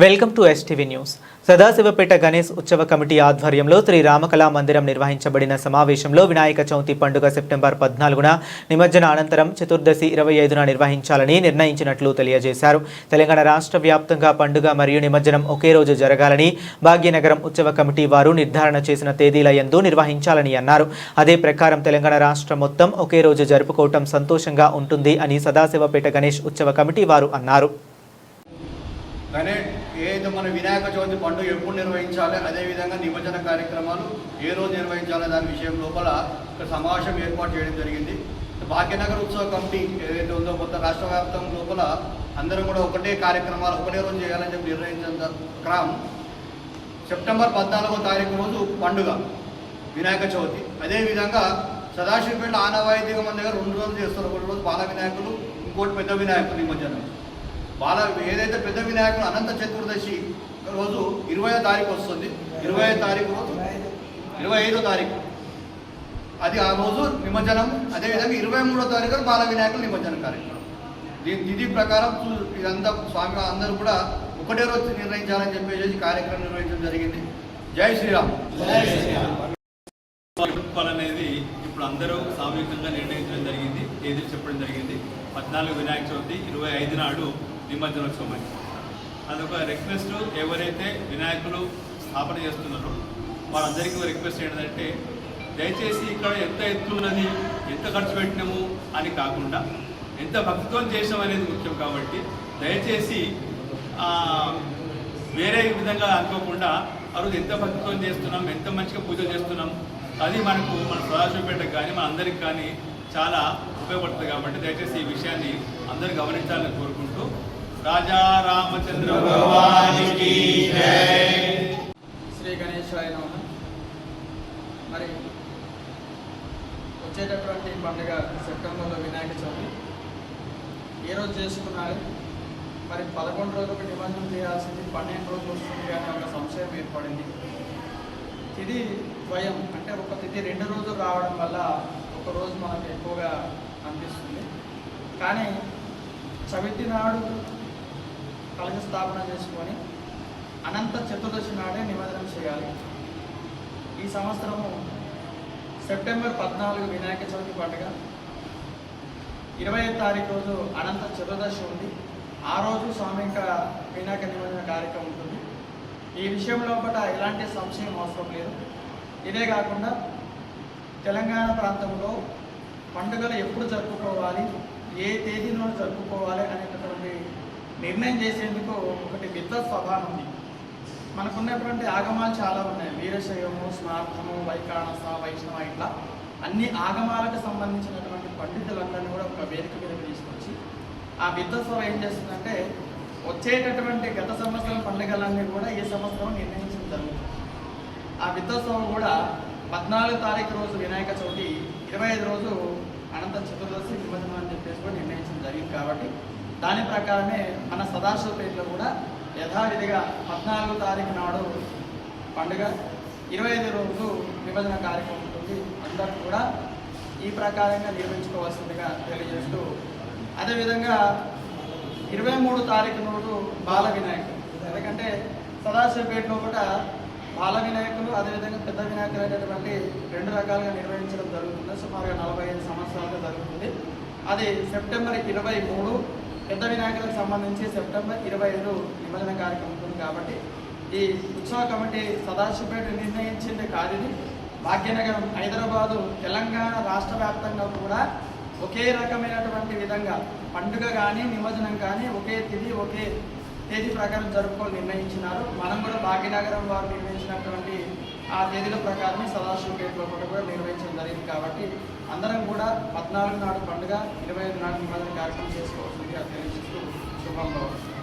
Welcome to STV news. Sadashivpet Ganesh ఉత్సవ committee ఆధ్వర్యంలో శ్రీ రామకళా మందిరం నిర్వహించబడిన సమావేశంలో వినాయక చవితి పండుగ సెప్టెంబర్ 14న నిమజ్జన అనంతరం చతుర్దశి 25న నిర్వహించాలని నిర్ణయించినట్లు తెలియజేశారు. తెలంగాణ రాష్ట్ర వ్యాప్తంగా పండుగ మరియు నిమజ్జనం ఒకే రోజు జరగాలని భాగ్యనగరం ఉత్సవ కమిటీ వారు నిర్ధారణ చేసిన తేదీల యందు నిర్వహించాలని అన్నారు. అదే ప్రకారం తెలంగాణ రాష్ట్రం మొత్తం ఒకే రోజు జరుపుకోవటం సంతోషంగా ఉంటుంది అని సదాశివపేట గణేష్ ఉత్సవ కమిటీ వారు అన్నారు. ఏదైతే మన వినాయక చవితి పండుగ ఎప్పుడు నిర్వహించాలి, అదేవిధంగా నిమజ్జన కార్యక్రమాలు ఏ రోజు నిర్వహించాలి దాని విషయం లోపల ఒక సమావేశం ఏర్పాటు చేయడం జరిగింది. భాగ్యనగర్ ఉత్సవ కమిటీ ఏదైతే ఉందో మొత్తం రాష్ట్ర వ్యాప్తం లోపల అందరం కూడా ఒకటే కార్యక్రమాలు ఒకటే రోజు చేయాలని చెప్పి నిర్ణయించిన క్రమం సెప్టెంబర్ 14వ తారీఖు రోజు పండుగ వినాయక చవితి. అదేవిధంగా సదాశివపేట ఆనవాయితీగా మన దగ్గర 2 రోజులు చేస్తారు. ఒకటి రోజు బాల వినాయకులు, ఇంకోటి పెద్ద వినాయకులు నిమజ్జనం. ఏదైతే పెద్ద వినాయకుడు అనంత చతుర్దశి రోజు 20వ తారీఖు వస్తుంది. 25వ తారీఖు రోజు 25వ తారీఖు అది ఆ రోజు నిమజ్జనం. అదేవిధంగా 23వ తారీఖు బాల వినాయకులు నిమజ్జనం కార్యక్రమం. దీని తిథి ప్రకారం ఇదంతా స్వామి అందరూ కూడా ఒకటే రోజు నిర్ణయించాలని చెప్పేసి కార్యక్రమం నిర్వహించడం జరిగింది. జై శ్రీరామ్. అనేది ఇప్పుడు అందరూ సామూహికంగా నిర్ణయించడం జరిగింది, తేదీలు చెప్పడం జరిగింది. 14 వినాయక చవితి, 25 నాడు నిమజ్జనోత్సవం అని. అదొక రిక్వెస్ట్. ఎవరైతే వినాయకులు స్థాపన చేస్తున్నారో వాళ్ళందరికీ రిక్వెస్ట్ ఏంటంటే దయచేసి ఇక్కడ ఎంత ఎత్తున్నది, ఎంత ఖర్చు పెట్టినాము అని కాకుండా ఎంత భక్తితో చేసాం అనేది ముఖ్యం. కాబట్టి దయచేసి వేరే విధంగా అనుకోకుండా ఆ రోజు ఎంత భక్తితో చేస్తున్నాం, ఎంత మంచిగా పూజ చేస్తున్నాం, అది మన సదాశివపేటకు కానీ మన అందరికి కానీ చాలా ఉపయోగపడుతుంది. కాబట్టి దయచేసి ఈ విషయాన్ని అందరూ గమనించాలని కోరుకుంటూ రాజా రామచంద్ర భగవానికి జై. శ్రీ గణేశాయ నమః. మరి వచ్చేటటువంటి పండుగ సెప్టెంబర్లో వినాయక చవితి ఏ రోజు చేసుకున్నారు? మరి 11 రోజులకు నిమజ్జనం చేయాల్సింది 12 రోజులు వస్తుంది అనే ఒక సంశయం ఏర్పడింది. తిథి ద్వయం అంటే ఒక తిథి 2 రోజులు రావడం వల్ల ఒక రోజు మనకు ఎక్కువగా అనిపిస్తుంది. కానీ చవితి నాడు కలశ స్థాపన చేసుకొని అనంత చతుర్దశి నాడే నిమజ్జనం చేయాలి. ఈ సంవత్సరము సెప్టెంబర్ 14 వినాయక చవితి పండుగ, 25వ తారీఖు రోజు అనంత చతుర్దశి ఉంది. ఆ రోజు సామూహిక వినాయక నిమజ్జన కార్యక్రమం ఉంటుంది. ఈ విషయంలో కూడా ఎలాంటి సంశయం అవసరం లేదు. ఇదే కాకుండా తెలంగాణ ప్రాంతంలో పండుగలు ఎప్పుడు జరుపుకోవాలి, ఏ తేదీలో జరుపుకోవాలి అనేటటువంటి నిర్ణయం చేసేందుకు ఒకటి విద్వత్సభ ఉంది. మనకున్నటువంటి ఆగమాలు చాలా ఉన్నాయి. వీరశైవము, స్మార్థము, వైకానస, వైష్ణవ, ఇట్లా అన్ని ఆగమాలకు సంబంధించినటువంటి పండితులందరినీ కూడా ఒక వేదిక మీద తీసుకొచ్చి ఆ విద్వత్సభ ఏం చేస్తుందంటే వచ్చేటటువంటి గత సంవత్సరం పండుగలన్నీ కూడా ఈ సంవత్సరం నిర్ణయించడం జరుగుతుంది. ఆ విద్వత్సభ కూడా 14 తారీఖు రోజు వినాయక చవితి, 25 రోజు అనంత చతుర్దశి నిమజ్జనం అని చెప్పేసి కూడా నిర్ణయించడం జరిగింది. కాబట్టి దాని ప్రకారమే మన సదాశివపేటలో కూడా యథావిధిగా 14వ తారీఖు నాడు పండుగ, 25 రోజు నిమజ్జన కార్యక్రమం ఉంటుంది. అందరూ కూడా ఈ ప్రకారంగా నిర్వహించుకోవాల్సిందిగా తెలియజేస్తూ, అదేవిధంగా 23వ తారీఖు నాడు బాల వినాయకులు. ఎందుకంటే సదాశివపేటలో కూడా బాల వినాయకులు అదేవిధంగా పెద్ద వినాయకులు అనేటువంటి 2 రకాలుగా నిర్వహించడం జరుగుతుంది. సుమారుగా 45 సంవత్సరాలుగా జరుగుతుంది. అది సెప్టెంబర్ 23 పెద్ద వినాయకులకు సంబంధించి, సెప్టెంబర్ 25 నిమజ్జన కార్యక్రమం ఉంటుంది. కాబట్టి ఈ ఉత్సవ కమిటీ సదాశివపేట నిర్ణయించింది కాదు. ఇది భాగ్యనగరం, హైదరాబాదు, తెలంగాణ రాష్ట్ర వ్యాప్తంగా కూడా ఒకే రకమైనటువంటి విధంగా పండుగ కానీ నిమజ్జనం కానీ ఒకే తిథి ఒకే తేదీ ప్రకారం జరుపుకోవాలని నిర్ణయించినారు. మనం కూడా భాగ్యనగరం వారు నిర్ణయించినటువంటి ఆ తేదీల ప్రకారమే సదాశివపేటలో కూడా నిర్వహించడం జరిగింది. కాబట్టి అందరం కూడా 14 నాడు పండుగ, 25 నాడు నిమజ్జన కార్యక్రమం చేసుకోవాల్సిందిగా తెలియజేస్తూ శుభం భవతి.